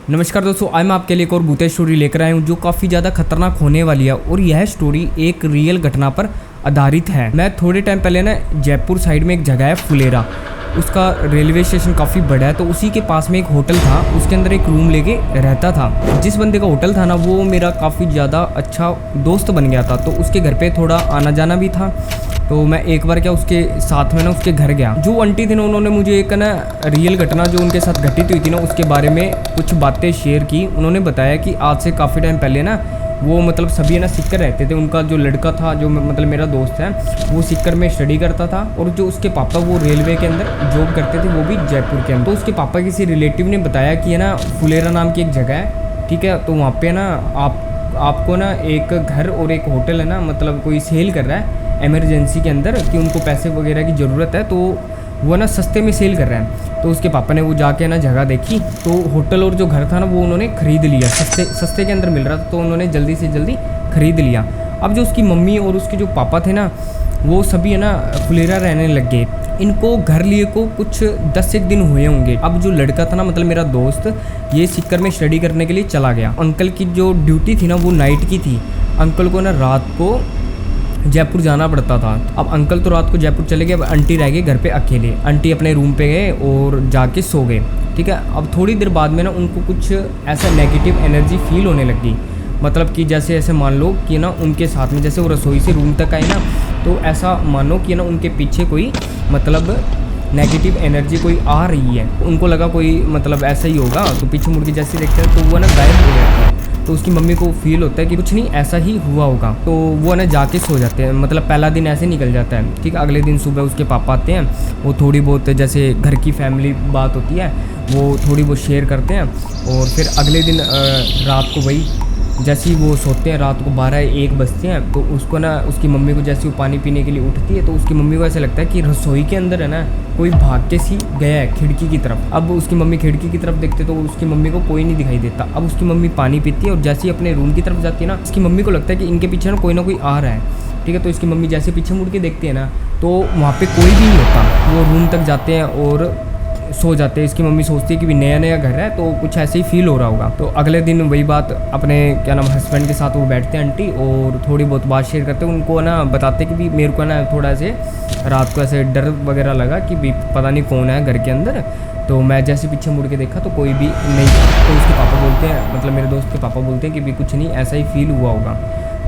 नमस्कार दोस्तों, आज मैं आपके लिए एक और भूतिया स्टोरी लेकर आया हूँ जो काफ़ी ज़्यादा खतरनाक होने वाली है। और यह स्टोरी एक रियल घटना पर आधारित है। मैं थोड़े टाइम पहले ना जयपुर साइड में एक जगह है फुलेरा, उसका रेलवे स्टेशन काफ़ी बड़ा है, तो उसी के पास में एक होटल था। उसके अंदर एक रूम लेके रहता था। जिस बंदे का होटल था ना, वो मेरा काफ़ी ज़्यादा अच्छा दोस्त बन गया था। तो उसके घर पे थोड़ा आना जाना भी था। तो मैं एक बार क्या उसके साथ में ना उसके घर गया। जो आंटी थी ना, उन्होंने मुझे एक ना रियल घटना जो उनके साथ घटित हुई थी ना, उसके बारे में कुछ बातें शेयर की। उन्होंने बताया कि आज से काफ़ी टाइम पहले ना वो मतलब सभी ना सिक्कर रहते थे। उनका जो लड़का था, जो मतलब मेरा दोस्त है, वो सिक्कर में स्टडी करता था। और जो उसके पापा वो रेलवे के अंदर जॉब करते थे, वो भी जयपुर के अंदर। तो उसके पापा किसी रिलेटिव ने बताया कि है ना फुलेरा नाम की एक जगह है, ठीक है, तो वहाँ पे ना आपको ना एक घर और एक होटल है ना, मतलब कोई सेल कर रहा है इमरजेंसी के अंदर कि उनको पैसे वगैरह की ज़रूरत है, तो वो ना सस्ते में सेल कर रहे हैं। तो उसके पापा ने वो जाके ना जगह देखी, तो होटल और जो घर था ना वो उन्होंने ख़रीद लिया। सस्ते के अंदर मिल रहा था, तो उन्होंने जल्दी से जल्दी ख़रीद लिया। अब जो उसकी मम्मी और उसके जो पापा थे ना, वो सभी है ना फुलेरा रहने लग गए। इनको घर लिए को कुछ 10 एक दिन हुए होंगे। अब जो लड़का था ना, मतलब मेरा दोस्त, ये सिक्कर में स्टडी करने के लिए चला गया। अंकल की जो ड्यूटी थी ना, वो नाइट की थी। अंकल को ना रात को जयपुर जाना पड़ता था। अब अंकल तो रात को जयपुर चले गए। अब आंटी रह गई घर पे अकेले। आंटी अपने रूम पे गए और जाके सो गए, ठीक है। अब थोड़ी देर बाद में ना उनको कुछ ऐसा नेगेटिव एनर्जी फील होने लगी। मतलब कि जैसे ऐसे मान लो कि ना उनके साथ में जैसे वो रसोई से रूम तक आए ना, तो ऐसा मानो कि ना उनके पीछे कोई मतलब नेगेटिव एनर्जी कोई आ रही है। उनको लगा कोई मतलब ऐसा ही होगा, तो पीछे मुड़ के जैसे देखते हैं तो वो ना गायब हो जाता है। तो उसकी मम्मी को फील होता है कि कुछ नहीं ऐसा ही हुआ होगा। तो वो ना जाके सो जाते हैं। मतलब पहला दिन ऐसे निकल जाता है, ठीक है। अगले दिन सुबह उसके पापा आते हैं। वो थोड़ी बहुत जैसे घर की फैमिली बात होती है, वो थोड़ी बहुत शेयर करते हैं। और फिर अगले दिन रात को वही जैसे ही वो सोते हैं, रात को 12-1 बजते हैं, तो उसको ना उसकी मम्मी को जैसे वो पानी पीने के लिए उठती है, तो उसकी मम्मी को ऐसा लगता है कि रसोई के अंदर है ना कोई भाग के सी गया है खिड़की की तरफ। अब उसकी मम्मी खिड़की की तरफ देखते तो उसकी मम्मी को कोई नहीं दिखाई देता। अब उसकी मम्मी पानी पीती है और जैसे ही अपने रूम की तरफ जाती है ना, उसकी मम्मी को लगता है कि इनके पीछे ना कोई आ रहा है, ठीक है। तो इसकी मम्मी जैसे पीछे मुड़ के देखती है ना, तो वहाँ पे कोई भी नहीं होता। वो रूम तक जाते हैं और सो जाते हैं। इसकी मम्मी सोचती है कि भी नया नया घर है, तो कुछ ऐसे ही फील हो रहा होगा। तो अगले दिन वही बात अपने क्या नाम हस्बैंड के साथ वो बैठते हैं आंटी, और थोड़ी बहुत बात शेयर करते हैं। उनको ना बताते कि भी मेरे को ना थोड़ा ऐसे रात को ऐसे डर वगैरह लगा कि भी पता नहीं कौन है घर के अंदर। तो मैं जैसे पीछे मुड़ के देखा तो कोई भी नहीं था। तो उसके पापा बोलते हैं, मतलब मेरे दोस्त के पापा बोलते हैं कि भी कुछ नहीं ऐसा ही फील हुआ होगा।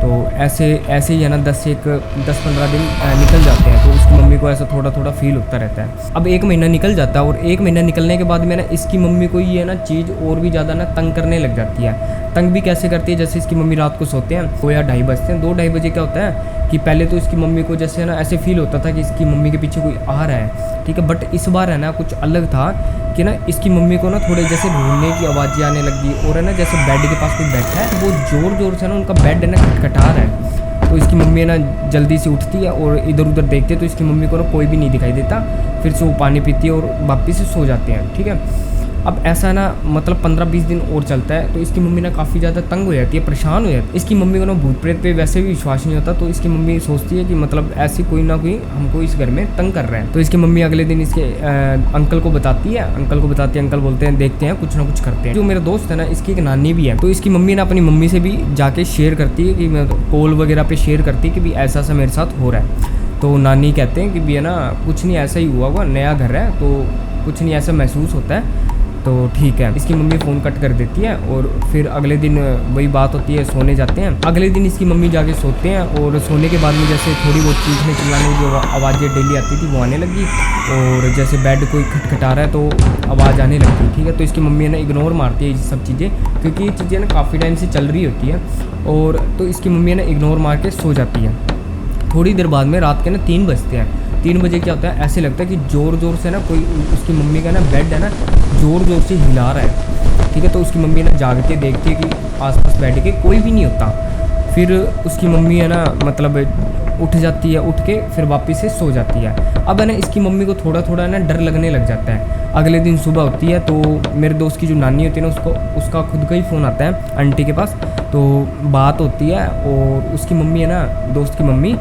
तो ऐसे ही है ना 10-15 दिन निकल जाते हैं। तो उसकी मम्मी को ऐसा थोड़ा थोड़ा फील होता रहता है। अब 1 महीना निकल जाता है, और 1 महीना निकलने के बाद में ना इसकी मम्मी को ये ना चीज़ और भी ज़्यादा ना तंग करने लग जाती है। तंग भी कैसे करती है, जैसे इसकी मम्मी रात को सोते हैं 2 या 2:30 बजते हैं। 2-2:30 बजे क्या होता है कि पहले तो इसकी मम्मी को जैसे ना ऐसे फील होता था कि इसकी मम्मी के पीछे कोई आ रहा है, ठीक है। बट इस बार है ना कुछ अलग था कि ना इसकी मम्मी को ना थोड़े जैसे रोने की आवाज़ें आने लगी। और है ना जैसे बेड के पास कोई बैठा है, वो ज़ोर ज़ोर से ना उनका बेड है ना खटखटा रहा है। तो इसकी मम्मी है ना जल्दी से उठती है और इधर उधर देखते हैं, तो इसकी मम्मी को ना कोई भी नहीं दिखाई देता। फिर से वो पानी पीती है और वापस से सो जाते हैं, ठीक है। अब ऐसा ना मतलब 15-20 दिन और चलता है। तो इसकी मम्मी ना काफ़ी ज़्यादा तंग हो जाती है, परेशान हो जाती है। इसकी मम्मी को ना भूत प्रेत पे वैसे भी विश्वास नहीं होता। तो इसकी मम्मी सोचती है कि मतलब ऐसी कोई ना कोई हमको इस घर में तंग कर रहा है। तो इसकी मम्मी अगले दिन इसके अंकल को बताती है। अंकल बोलते हैं देखते हैं कुछ ना कुछ करते हैं। जो मेरा दोस्त है ना, इसकी एक नानी भी है। तो इसकी मम्मी ना अपनी मम्मी से भी जाके शेयर करती है कि कॉल वगैरह पे शेयर करती है कि भी ऐसा ऐसा मेरे साथ हो रहा है। तो नानी कहते हैं कि भी है ना कुछ नहीं ऐसा ही हुआ होगा, नया घर है तो कुछ नहीं ऐसा महसूस होता है, तो ठीक है। इसकी मम्मी फ़ोन कट कर देती है। और फिर अगले दिन वही बात होती है, सोने जाते हैं। अगले दिन इसकी मम्मी जाके सोते हैं, और सोने के बाद में जैसे थोड़ी बहुत चीखने चिल्लाने की जो आवाज़ें डेली आती थी वो आने लगी। और जैसे बेड कोई खटखटा रहा है तो आवाज़ आने लगती है, ठीक है। तो इसकी मम्मी है ना इग्नोर मारती है ये सब चीज़ें, क्योंकि ये चीज़ें ना काफ़ी टाइम से चल रही होती है। और तो इसकी मम्मी है ना इग्नोर मार के सो जाती है। थोड़ी देर बाद में रात के ना 3 बजते हैं। 3 बजे क्या होता है, ऐसे लगता है कि ज़ोर ज़ोर से ना कोई उसकी मम्मी का ना बेड है ना ज़ोर ज़ोर से हिला रहा है, ठीक है। तो उसकी मम्मी ना जाग के देखती है कि आसपास बैठ के कोई भी नहीं होता। फिर उसकी मम्मी है ना मतलब उठ जाती है, उठ के फिर वापस से सो जाती है। अब है ना इसकी मम्मी को थोड़ा थोड़ा ना डर लगने लग जाता है। अगले दिन सुबह होती है, तो मेरे दोस्त की जो नानी होती है ना, उसका खुद का ही फ़ोन आता है आंटी के पास। तो बात होती है, और उसकी मम्मी है ना, दोस्त की मम्मी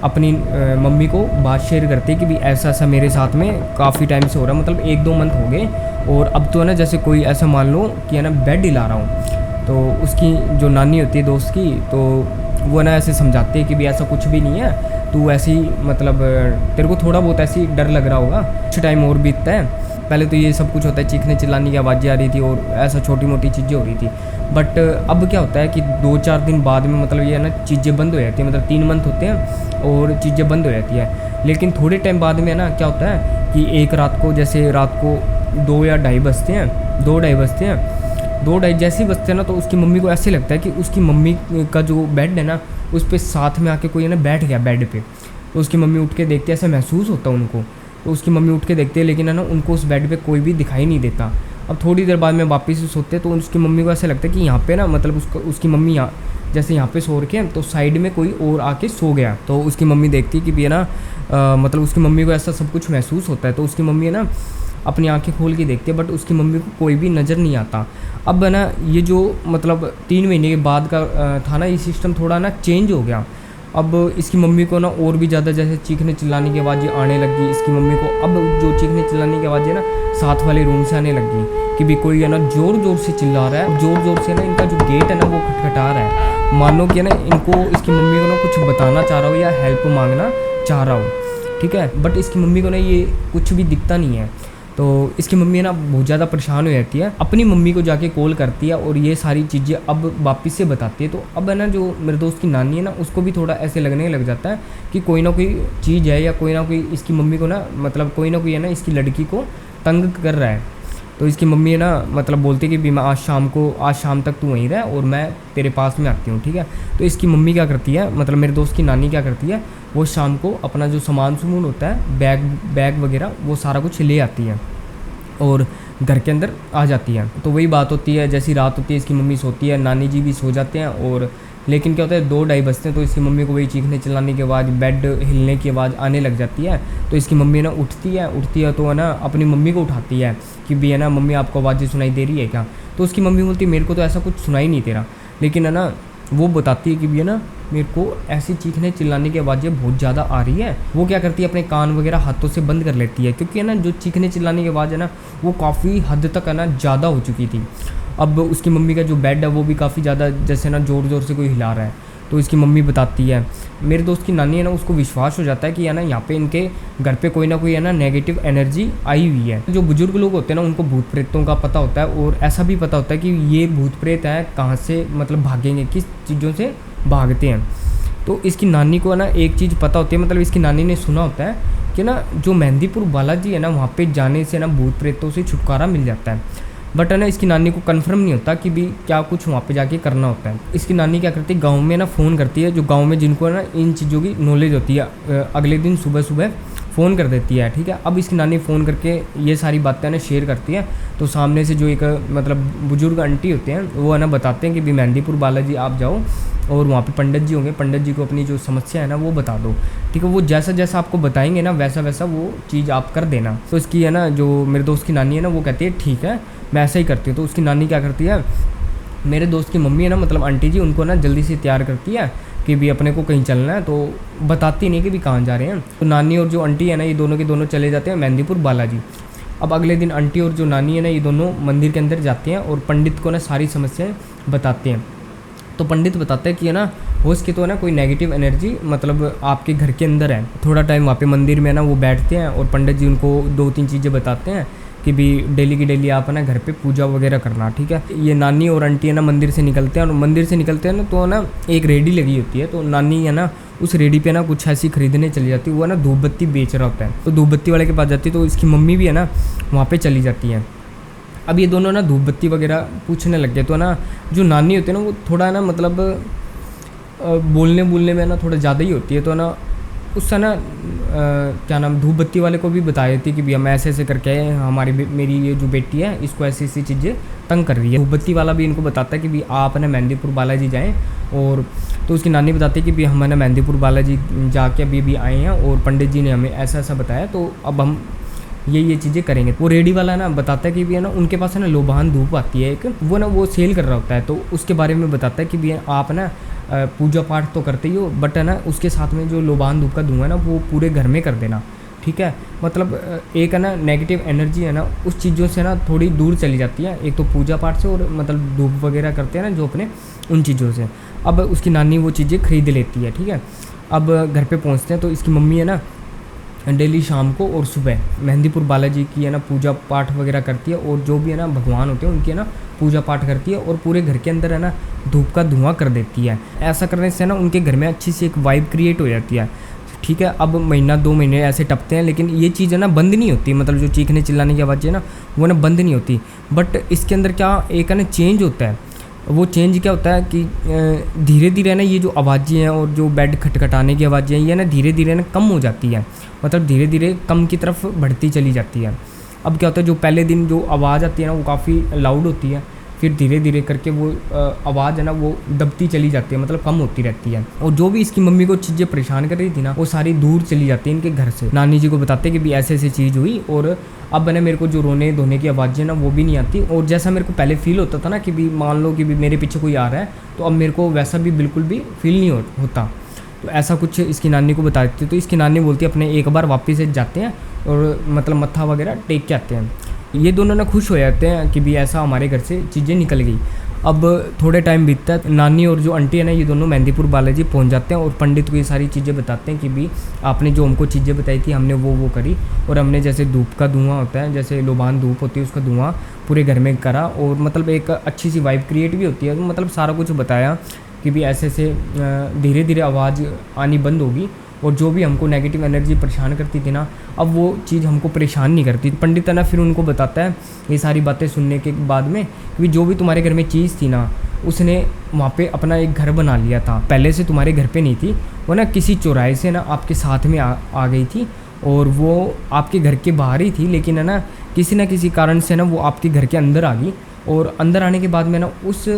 अपनी मम्मी को बात शेयर करती है कि भी ऐसा ऐसा मेरे साथ में काफ़ी टाइम से हो रहा है, मतलब 1-2 मंथ हो गए, और अब तो है ना जैसे कोई ऐसा मान लो कि है ना बेड हिला रहा हूँ। तो उसकी जो नानी होती है दोस्त की, तो वो ना ऐसे समझाती है कि भी ऐसा कुछ भी नहीं है, तू ऐसे ही मतलब तेरे को थोड़ा बहुत ऐसे ही डर लग रहा होगा, कुछ टाइम और बीतता है, पहले तो ये सब कुछ होता है, चीखने चिल्लाने की आवाज़ें आ रही थी और ऐसा छोटी मोटी चीज़ें हो रही थी। बट अब क्या होता है कि 2-4 दिन बाद में मतलब ये है ना चीज़ें बंद हो जाती हैं, मतलब 3 मंथ होते हैं और चीज़ें बंद हो जाती है। लेकिन थोड़े टाइम बाद में ना क्या होता है कि एक रात को, जैसे रात को 2 या ढाई बजते हैं, 2-2:30 बजते हैं, 2-2:30 जैसे ही बजते हैं ना, तो उसकी मम्मी को ऐसे लगता है कि उसकी मम्मी का जो बेड है ना उस पर साथ में आके कोई है ना बैठ गया बेड पे। तो उसकी मम्मी उठ के देखती है, ऐसा महसूस होता है उनको। तो उसकी मम्मी उठ के देखती है, लेकिन है ना उनको उस बेड पे कोई भी दिखाई नहीं देता। अब थोड़ी देर बाद में वापस से सोते हैं, तो उसकी मम्मी को ऐसा लगता है कि यहाँ पे ना मतलब उसकी मम्मी जैसे यहाँ पे सो रखे हैं, तो साइड में कोई और आके सो गया। तो उसकी मम्मी देखती है कि भी है ना मतलब उसकी मम्मी को ऐसा सब कुछ महसूस होता है। तो उसकी मम्मी है ना अपनी आंखें खोल के देखती है, बट उसकी मम्मी को कोई भी नज़र नहीं आता। अब है ना ये जो मतलब 3 महीने के बाद का था ना, ये सिस्टम थोड़ा ना चेंज हो गया। अब इसकी मम्मी को ना और भी ज़्यादा जैसे चीखने चिल्लाने की आवाज़ें आने लगी इसकी मम्मी को। अब जो चीखने चिल्लाने की आवाज़ें ना साथ वाले रूम से आने लगी कि भी कोई है ना ज़ोर ज़ोर से चिल्ला रहा है, ज़ोर ज़ोर से ना इनका जो गेट है ना वो खटखटा रहा है, मानो कि है ना इनको इसकी मम्मी को ना कुछ बताना चाह रहा हो या हेल्प मांगना चाह रहा हो, ठीक है। बट इसकी मम्मी को ना ये कुछ भी दिखता नहीं है। तो इसकी मम्मी है ना बहुत ज़्यादा परेशान हो जाती है, अपनी मम्मी को जाके कॉल करती है और ये सारी चीज़ें अब वापस से बताती है। तो अब है ना जो मेरे दोस्त की नानी है ना, उसको भी थोड़ा ऐसे लगने लग जाता है कि कोई ना कोई चीज़ है या कोई ना कोई इसकी मम्मी को ना मतलब कोई ना कोई है ना इसकी लड़की को तंग कर रहा है। तो इसकी मम्मी है ना मतलब बोलती है कि भी मैं आज शाम तक तू वहीं रह और मैं तेरे पास में आती हूँ, ठीक है। तो इसकी मम्मी क्या करती है, मतलब मेरे दोस्त की नानी क्या करती है, वो शाम को अपना जो सामान होता है, बैग वगैरह, वो सारा कुछ ले आती है और घर के अंदर आ जाती है। तो वही बात होती है, जैसी रात होती है इसकी मम्मी सोती है, नानी जी भी सो जाते हैं। और लेकिन क्या होता है 2-2:30 बजते हैं, तो इसकी मम्मी को वही चीखने चिल्लाने की आवाज़, बेड हिलने की आवाज़ आने लग जाती है। तो इसकी मम्मी ना उठती है तो है ना अपनी मम्मी को उठाती है कि भी है ना मम्मी आपको आवाज़ें सुनाई दे रही है क्या। तो उसकी मम्मी बोलती है मेरे को तो ऐसा कुछ सुनाई नहीं दे रहा, लेकिन है ना वो बताती है कि भी है ना मेरे को ऐसी चीखने चिल्लाने की आवाज़ें बहुत ज़्यादा आ रही है। वो क्या करती है अपने कान वगैरह हाथों से बंद कर लेती है, क्योंकि है ना जो चीखने चिल्लाने की आवाज़ है ना वो काफ़ी हद तक है ना ज़्यादा हो चुकी थी। अब उसकी मम्मी का जो बेड है वो भी काफ़ी ज़्यादा जैसे ना ज़ोर ज़ोर से कोई हिला रहा है। तो इसकी मम्मी बताती है, मेरे दोस्त की नानी है ना उसको विश्वास हो जाता है कि है ना यहाँ पे इनके घर पे कोई ना कोई है ना नेगेटिव एनर्जी आई हुई है। जो बुजुर्ग लोग होते हैं ना उनको भूत प्रेतों का पता होता है, और ऐसा भी पता होता है कि ये भूत प्रेत है कहाँ से मतलब भागेंगे, किस चीज़ों से भागते हैं। तो इसकी नानी को है ना एक चीज़ पता होती है, मतलब इसकी नानी ने सुना होता है कि ना जो मेहंदीपुर बालाजी है ना वहाँ पे जाने से ना भूत प्रेतों से छुटकारा मिल जाता है। बट है ना इसकी नानी को कंफर्म नहीं होता कि भी क्या कुछ वहाँ पे जाके करना होता है। इसकी नानी क्या करती है, गांव में ना फ़ोन करती है, जो गांव में जिनको है ना इन चीज़ों की नॉलेज होती है, अगले दिन सुबह सुबह फ़ोन कर देती है, ठीक है। अब इसकी नानी फ़ोन करके ये सारी बातें ना शेयर करती है। तो सामने से जो एक मतलब बुजुर्ग आंटी होते हैं वो है ना बताते हैं कि भी मेहंदीपुर बालाजी आप जाओ और वहाँ पे पंडित जी होंगे, पंडित जी को अपनी जो समस्या है ना वो बता दो, ठीक है। वो जैसा जैसा आपको बताएंगे ना वैसा वैसा वो चीज़ आप कर देना। तो इसकी है ना जो मेरे दोस्त की नानी है ना वो कहती है ठीक है मैं ऐसा ही करती हूँ। तो उसकी नानी क्या करती है, मेरे दोस्त की मम्मी है ना मतलब आंटी जी, उनको ना जल्दी से तैयार करती है कि भी अपने को कहीं चलना है, तो बताती नहीं कि भी कहाँ जा रहे हैं। तो नानी और जो आंटी है ना ये दोनों के दोनों चले जाते हैं मेहंदीपुर बालाजी। अब अगले दिन आंटी और जो नानी है ना ये दोनों मंदिर के अंदर जाते हैं और पंडित को ना सारी समस्याएं बताते हैं। तो पंडित बताते हैं कि है ना हो सके तो है ना कोई नेगेटिव एनर्जी मतलब आपके घर के अंदर है। थोड़ा टाइम वहाँ पे मंदिर में ना वो बैठते हैं और पंडित जी उनको 2-3 चीज़ें बताते हैं कि भी डेली की डेली आप है ना घर पे पूजा वगैरह करना, ठीक है। ये नानी और आंटी है ना मंदिर से निकलते हैं, और मंदिर से निकलते हैं ना तो ना एक रेडी लगी होती है। तो नानी है ना उस रेडी पे ना कुछ ऐसी खरीदने चली जाती है, वो है ना धूप बत्ती बेच रहा होता है। तो धूप बत्ती वाले के पास जाती है, तो इसकी मम्मी भी है ना वहाँ पर चली जाती है। अब ये दोनों ना धूप बत्ती वगैरह पूछने लग गए। तो ना जो नानी होती है ना वो थोड़ा ना मतलब बोलने में ना थोड़ा ज़्यादा ही होती है। तो ना उससे ना क्या नाम धूप बत्ती वाले को भी बता देती है कि भैया मैं ऐसे ऐसे करके मेरी ये जो बेटी है इसको ऐसी ऐसी चीज़ें तंग कर रही है। धूप बत्ती वाला भी इनको बताता है कि भी आप ना मेहंदीपुर बालाजी जाएँ। और तो उसकी नानी बताती है कि भी हम ना मेहंदीपुर बालाजी जाके अभी आए हैं और पंडित जी ने हमें ऐसा ऐसा बताया, तो अब हम ये चीज़ें करेंगे। वो रेडी वाला ना बताता है कि भी है ना उनके पास है ना लोबान धूप आती है एक, वो ना वो सेल कर रहा होता है, तो उसके बारे में बताता है कि भी आप ना पूजा पाठ तो करते ही हो, बट है ना उसके साथ में जो लोबान धूप का धुआं है ना वो पूरे घर में कर देना, ठीक है। मतलब एक है ना नेगेटिव एनर्जी है ना उस चीज़ों से ना थोड़ी दूर चली जाती है, एक तो पूजा पाठ से और मतलब धूप वगैरह करते हैं ना जो अपने, उन चीज़ों से। अब उसकी नानी वो चीज़ें खरीद लेती है, ठीक है। अब घर पे पहुंचते हैं तो इसकी मम्मी है ना डेली शाम को और सुबह मेहंदीपुर बालाजी की है ना पूजा पाठ वगैरह करती है, और जो भी है ना भगवान होते हैं उनकी है ना पूजा पाठ करती है, और पूरे घर के अंदर है ना धूप का धुआं कर देती है। ऐसा करने से ना उनके घर में अच्छी सी एक वाइब क्रिएट हो जाती है, ठीक है। अब महीना 2 महीने ऐसे टपते हैं, लेकिन ये चीज़ है ना बंद नहीं होती, मतलब जो चीखने चिल्लाने की आवाज़ है ना वो ना बंद नहीं होती। बट इसके अंदर क्या एक है ना चेंज होता है, वो चेंज क्या होता है कि धीरे धीरे ना ये जो आवाज़ें हैं और जो बेड खटखटाने की आवाज़ें हैं ये ना धीरे धीरे ना कम हो जाती है, मतलब धीरे धीरे कम की तरफ बढ़ती चली जाती है। अब क्या होता है जो पहले दिन जो आवाज़ आती है ना वो काफ़ी लाउड होती है, फिर धीरे धीरे करके वो आवाज़ है ना वो दबती चली जाती है, मतलब कम होती रहती है। और जो भी इसकी मम्मी को चीज़ें परेशान कर रही थी ना वो सारी दूर चली जाती है इनके घर से। नानी जी को बताते कि भी ऐसे ऐसी चीज़ हुई, और अब ना मेरे को जो रोने धोने की आवाज़ें ना वो भी नहीं आती, और जैसा मेरे को पहले फील होता था ना कि भी मान लो कि भी मेरे पीछे कोई आ रहा है, तो अब मेरे को वैसा भी बिल्कुल भी फील नहीं होता। तो ऐसा कुछ इसकी नानी को बता देती, तो इसकी नानी बोलती है अपने एक बार वापस से जाते हैं और मतलब मत्था वगैरह टेक के आते हैं। ये दोनों ना खुश हो जाते हैं कि भी ऐसा हमारे घर से चीज़ें निकल गई। अब थोड़े टाइम बीतता है, नानी और जो आंटी है ना ये दोनों मेहंदीपुर बालाजी पहुंच जाते हैं, और पंडित को ये सारी चीज़ें बताते हैं कि भी आपने जो हमको चीज़ें बताई थी हमने वो करी, और हमने जैसे धूप का धुआं होता है, जैसे लोबान धूप होती है उसका धुआं पूरे घर में करा, और मतलब एक अच्छी सी वाइब क्रिएट भी होती है। तो मतलब सारा कुछ बताया कि भी ऐसे धीरे धीरे आवाज़ आनी बंद होगी, और जो भी हमको नेगेटिव एनर्जी परेशान करती थी ना अब वो चीज़ हमको परेशान नहीं करती। पंडित है ना फिर उनको बताता है ये सारी बातें सुनने के बाद में कि जो भी तुम्हारे घर में चीज़ थी ना उसने वहाँ पे अपना एक घर बना लिया था, पहले से तुम्हारे घर पे नहीं थी, वो ना किसी चौराहे से ना आपके साथ में आ गई थी, और वो आपके घर के बाहर ही थी, लेकिन है ना किसी कारण से ना वो आपके घर के अंदर आ गई, और अंदर आने के बाद में ना उस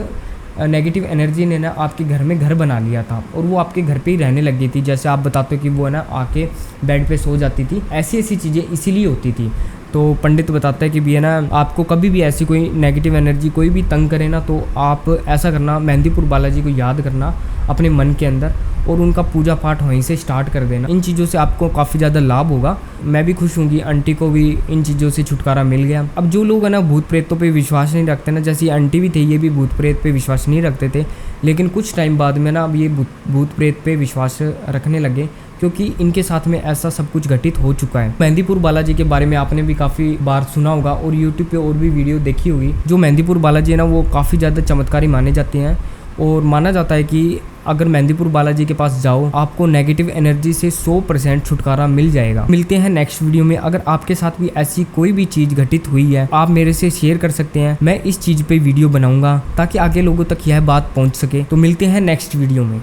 नेगेटिव एनर्जी ने ना आपके घर में घर बना लिया था, और वो आपके घर पे ही रहने लग गई थी। जैसे आप बताते हो कि वो है ना आके बेड पे सो जाती थी, ऐसी चीज़ें इसीलिए होती थी। तो पंडित बताता है कि भी है ना आपको कभी भी ऐसी कोई नेगेटिव एनर्जी कोई भी तंग करे ना, तो आप ऐसा करना, मेहंदीपुर बालाजी को याद करना अपने मन के अंदर, और उनका पूजा पाठ वहीं से स्टार्ट कर देना। इन चीज़ों से आपको काफ़ी ज़्यादा लाभ होगा। मैं भी खुश हूँ कि आंटी को भी इन चीज़ों से छुटकारा मिल गया। अब जो लोग है ना भूत प्रेतों पे विश्वास नहीं रखते ना, जैसे आंटी भी थे ये भी भूत प्रेत पे विश्वास नहीं रखते थे, लेकिन कुछ टाइम बाद में ना अब ये भूत प्रेत पे विश्वास रखने लगे, क्योंकि इनके साथ में ऐसा सब कुछ घटित हो चुका है। मेहंदीपुर बालाजी के बारे में आपने भी काफ़ी बार सुना होगा और यूट्यूब पे और भी वीडियो देखी होगी। जो मेहंदीपुर बालाजी है ना वो काफ़ी ज़्यादा चमत्कारी माने जाते हैं, और माना जाता है कि अगर मेहंदीपुर बालाजी के पास जाओ आपको नेगेटिव एनर्जी से 100% छुटकारा मिल जाएगा। मिलते हैं नेक्स्ट वीडियो में। अगर आपके साथ भी ऐसी कोई भी चीज़ घटित हुई है आप मेरे से शेयर कर सकते हैं, मैं इस चीज़ पे वीडियो बनाऊंगा ताकि आगे लोगों तक यह बात पहुंच सके। तो मिलते हैं नेक्स्ट वीडियो में।